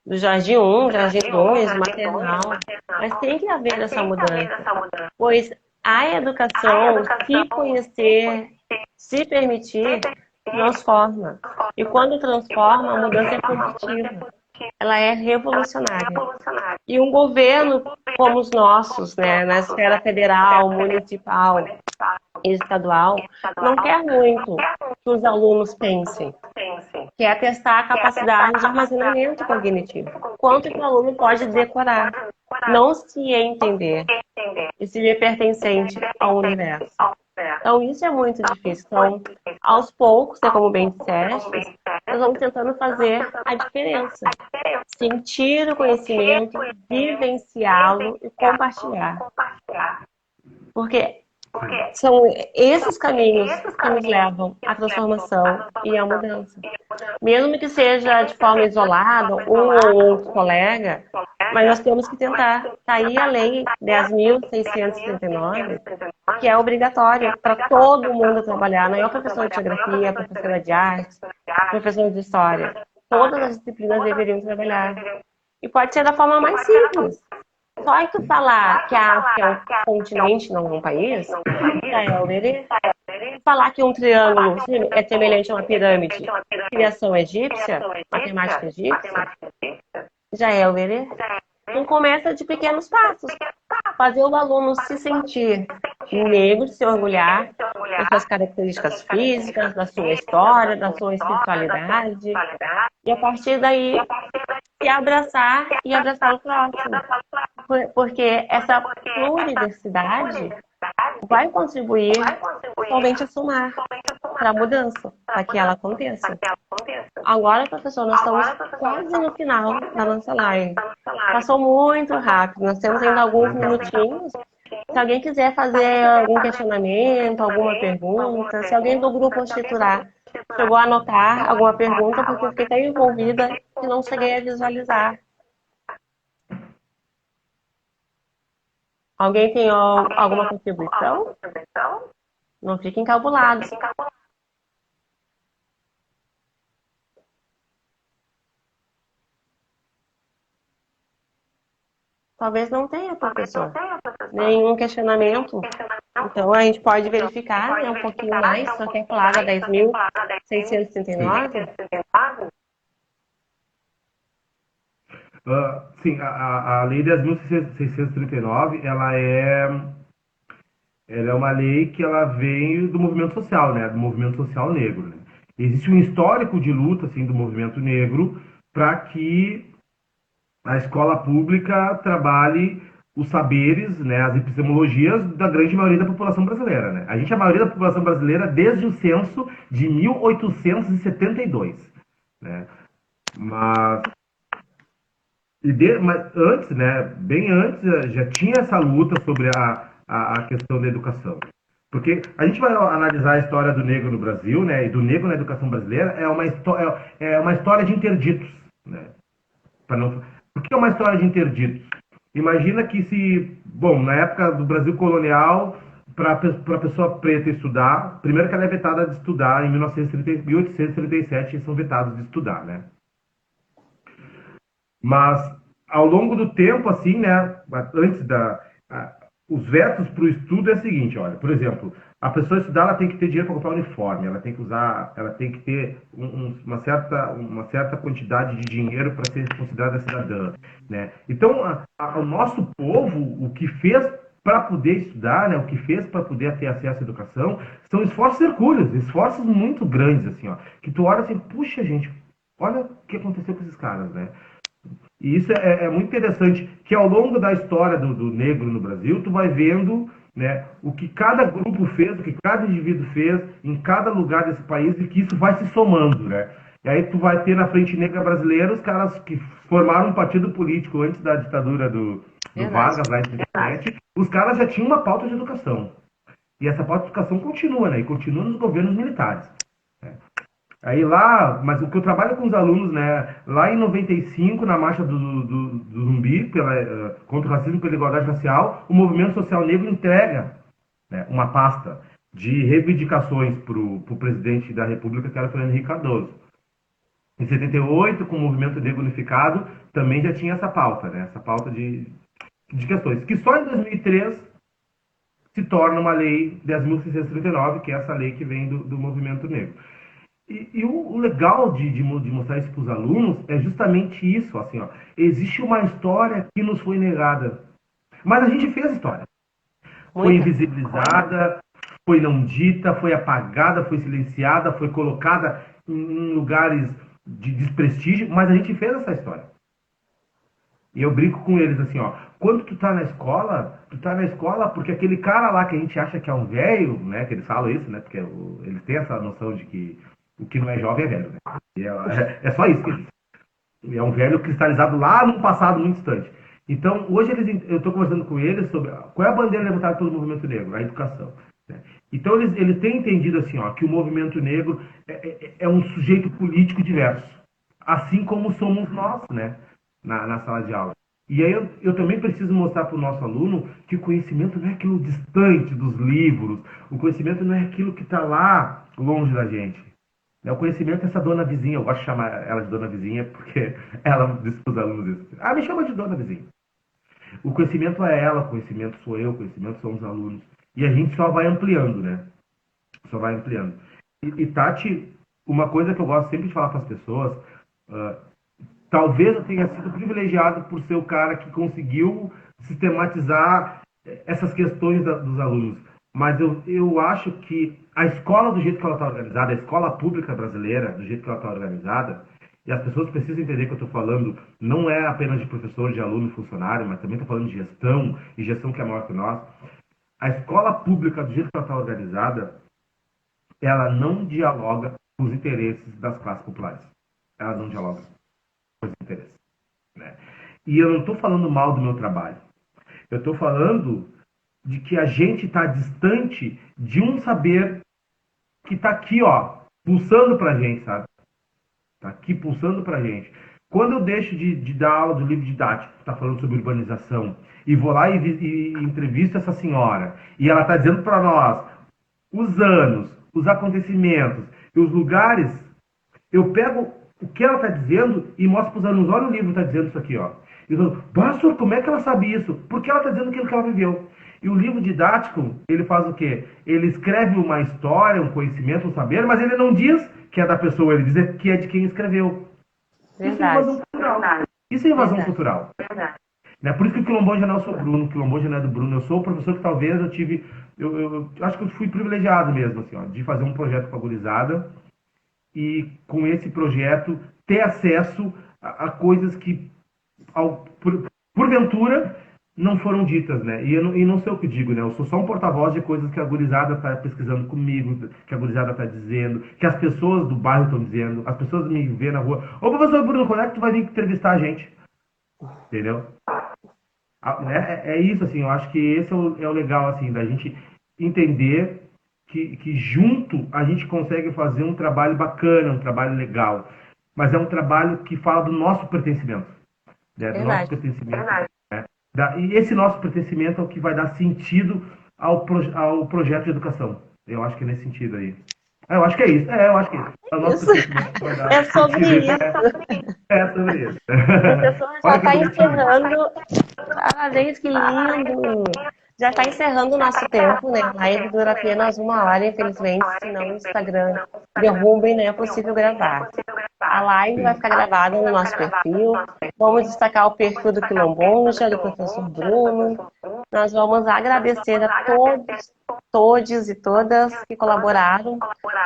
Do Jardim 1, Jardim 2, maternal. Mas tem que haver essa mudança. Pois a educação, se conhecer, se permitir, transforma. E quando transforma, a mudança é positiva. Ela é revolucionária. E um governo como os nossos, né, na esfera federal, municipal e estadual, não quer muito que os alunos pensem. Quer testar a capacidade de armazenamento cognitivo. Quanto que o aluno pode decorar, não se entender e se ver pertencente ao universo. Então, isso é muito difícil. Então, aos poucos, né, como bem disseste, nós vamos tentando fazer a diferença. Sentir o conhecimento, vivenciá-lo e compartilhar. Porque são esses caminhos que nos levam à transformação e à mudança. Mesmo que seja de forma isolada, um ou outro colega, mas nós temos que tentar. Está aí a Lei 10.639, que é obrigatória para todo mundo trabalhar. Não é o professor de geografia, a professora de artes, professor de história. Todas as disciplinas deveriam trabalhar. E pode ser da forma mais simples. Só que falar que a África é um continente, não um país, já é o verê. Falar que um triângulo é semelhante a uma pirâmide, criação egípcia, matemática egípcia, já é o verê. Então começa de pequenos passos. Fazer o aluno se sentir negro, se orgulhar das suas características físicas, da sua história, da sua espiritualidade. E a partir daí, se abraçar e abraçar o próximo. Porque essa pluriversidade vai contribuir somente a somar para a mudança, para que ela aconteça. Agora, professor, nós estamos quase no final da nossa live. Passou muito rápido, nós temos ainda alguns minutinhos. Se alguém quiser fazer algum questionamento, alguma pergunta, se alguém do grupo Constituirá chegou a anotar alguma pergunta, porque eu fiquei tão envolvida que não cheguei a visualizar. Alguém tem alguma contribuição? Não fiquem encabulados. Talvez não tenha, professor, nenhum questionamento. Então, a gente pode verificar, né, um pouquinho mais, só que é claro, 10.639. Sim, a Lei 10.639, ela é uma lei que ela veio do movimento social, né? Do movimento social negro, né? Existe um histórico de luta, assim, do movimento negro para que a escola pública trabalhe os saberes, né, as epistemologias da grande maioria da população brasileira, né? A maioria da população brasileira desde o censo de 1872, né? Mas mas antes, né, bem antes, já tinha essa luta sobre a questão da educação. Porque a gente vai analisar a história do negro no Brasil, né, e do negro na educação brasileira, é uma história de interditos, né? Não, por que é uma história de interditos? Imagina que bom, na época do Brasil colonial, para a pessoa preta estudar, primeiro que ela é vetada de estudar, em 1837 são vetados de estudar, né? Mas ao longo do tempo, assim, né, os vetos para o estudo é o seguinte, olha, por exemplo, a pessoa estudar, ela tem que ter dinheiro para comprar uniforme, ela tem que ter uma certa quantidade de dinheiro para ser considerada cidadã, né? Então, o nosso povo, o que fez para poder estudar, né, o que fez para poder ter acesso à educação, são esforços hercúleos, esforços muito grandes, assim, ó, que tu olha assim, puxa, gente, olha o que aconteceu com esses caras, né? E isso é muito interessante, que ao longo da história do negro no Brasil, tu vai vendo, né, o que cada grupo fez, o que cada indivíduo fez em cada lugar desse país e que isso vai se somando, né? E aí tu vai ter na Frente Negra Brasileira os caras que formaram um partido político antes da ditadura do Verdade. Vargas, lá em 37, os caras já tinham uma pauta de educação. E essa pauta de educação continua, né? E continua nos governos militares. Aí lá, mas o que eu trabalho com os alunos, né? Lá em 95, na marcha do Zumbi, contra o racismo e pela igualdade racial, o movimento social negro entrega, né, uma pasta de reivindicações para o presidente da República, que era o Fernando Henrique Cardoso. Em 78, com o movimento negro unificado, também já tinha essa pauta, né? Essa pauta de questões, que só em 2003 se torna uma lei 10.639, que é essa lei que vem do movimento negro. E o legal de mostrar isso para os alunos é justamente isso, assim, ó. Existe uma história que nos foi negada, mas a gente fez história. Foi Muita. invisibilizada, foi não dita, foi apagada, foi silenciada, foi colocada em lugares de desprestígio, mas a gente fez essa história. E eu brinco com eles assim, ó, quando tu tá na escola porque aquele cara lá que a gente acha que é um velho, né, que eles falam isso, né, porque eles têm essa noção de que o que não é jovem é velho, né? É só isso que eles. É um velho cristalizado lá num passado muito distante. Então, hoje eu estou conversando com eles sobre qual é a bandeira levantada pelo movimento negro, a educação. Né? Então, eles têm entendido assim, ó, que o movimento negro é um sujeito político diverso, assim como somos nós, né, na sala de aula. E aí eu também preciso mostrar para o nosso aluno que o conhecimento não é aquilo distante dos livros, o conhecimento não é aquilo que está lá longe da gente. O conhecimento é essa dona vizinha, eu gosto de chamar ela de dona vizinha, porque ela diz para os alunos isso. Ah, me chama de dona vizinha. O conhecimento é ela, o conhecimento sou eu, o conhecimento são os alunos. E a gente só vai ampliando, né? Só vai ampliando. E Tati, uma coisa que eu gosto sempre de falar para as pessoas, talvez eu tenha sido privilegiado por ser o cara que conseguiu sistematizar essas questões dos alunos. Mas eu acho que a escola, do jeito que ela está organizada, a escola pública brasileira, do jeito que ela está organizada, e as pessoas precisam entender que eu estou falando, não é apenas de professor, de aluno, funcionário, mas também estou falando de gestão, e gestão que é maior que nós. A escola pública, do jeito que ela está organizada, ela não dialoga com os interesses das classes populares. Ela não dialoga com os interesses. Né? E eu não estou falando mal do meu trabalho. Eu estou falando de que a gente está distante de um saber que está aqui, ó, pulsando pra gente, sabe? Tá aqui pulsando pra gente. Quando eu deixo de dar aula do livro didático, que está falando sobre urbanização, e vou lá e entrevisto essa senhora, e ela está dizendo para nós os anos, os acontecimentos e os lugares, eu pego o que ela está dizendo e mostro para os alunos, olha o livro está dizendo isso aqui, ó. E eu falo, pastor, como é que ela sabe isso? Porque ela está dizendo aquilo que ela viveu. E o livro didático, ele faz o quê? Ele escreve uma história, um conhecimento, um saber, mas ele não diz que é da pessoa, ele diz que é de quem escreveu. Isso é invasão cultural. Isso é invasão cultural. Né? Por isso que o Quilomboja não é o Bruno, o Quilomboja não é do Bruno. Eu sou o professor que talvez eu tive... Eu acho que eu fui privilegiado mesmo, assim, ó, de fazer um projeto com a gurizada e com esse projeto ter acesso a coisas que, porventura, não foram ditas, né? E não sei o que digo, né? Eu sou só um porta-voz de coisas que a gurizada está pesquisando comigo, que a gurizada está dizendo, que as pessoas do bairro estão dizendo, as pessoas me vêem na rua. Ô, professor Bruno, quando é que tu vai vir entrevistar a gente? Entendeu? É isso, assim, eu acho que esse é o legal, assim, da gente entender que junto a gente consegue fazer um trabalho bacana, um trabalho legal. Mas é um trabalho que fala do nosso pertencimento. Né? Do nosso pertencimento. Né? E esse nosso pertencimento é o que vai dar sentido ao projeto de educação. Eu acho que é nesse sentido aí. Eu acho que é isso. Eu acho que é isso. É o nosso pertencimento que vai dar É sobre sentido. isso. É sobre isso. O professor já Olha que está bonitinho. encerrando. Ah, gente, que lindo! Já está encerrando o nosso tempo, né? A live dura apenas 1 hora, infelizmente, senão o Instagram derruba e não é possível gravar. A live vai ficar gravada no nosso perfil. Vamos destacar o perfil do Quilombonja, do professor Bruno. Nós vamos agradecer a todos e todas que colaboraram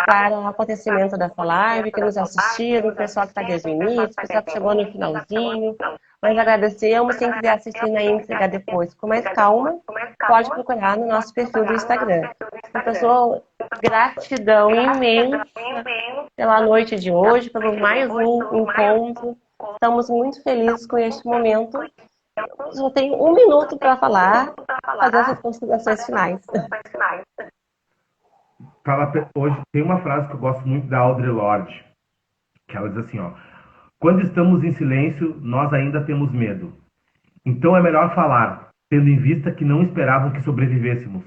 para o acontecimento dessa live, que nos assistiram, o pessoal que está desde o início, o pessoal que chegou no finalzinho. Nós agradecemos. Quem quiser assistir na íntegra depois com mais calma, pode procurar no nosso perfil do Instagram. Professor, gratidão imensa pela noite de hoje, pelo mais um encontro. Estamos muito felizes com este momento. Só tenho 1 minuto para falar, fazer essas considerações finais. Hoje tem uma frase que eu gosto muito da Audre Lorde, que ela diz assim, ó: quando estamos em silêncio, nós ainda temos medo. Então é melhor falar, tendo em vista que não esperavam que sobrevivêssemos.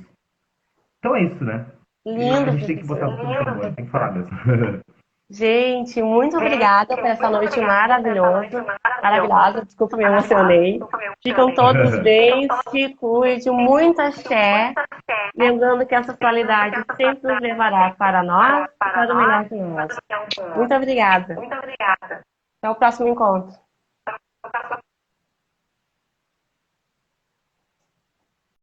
Então é isso, né? Lindo, a gente tem que botar professor. tudo no tem que falar mesmo. Gente, muito obrigada por essa noite maravilhosa. Desculpa, me emocionei. Ficam todos bem, se cuide, muita axé. Lembrando que essa atualidade sempre nos levará para nós e para o melhor de nós. Muito obrigada. Até o próximo encontro.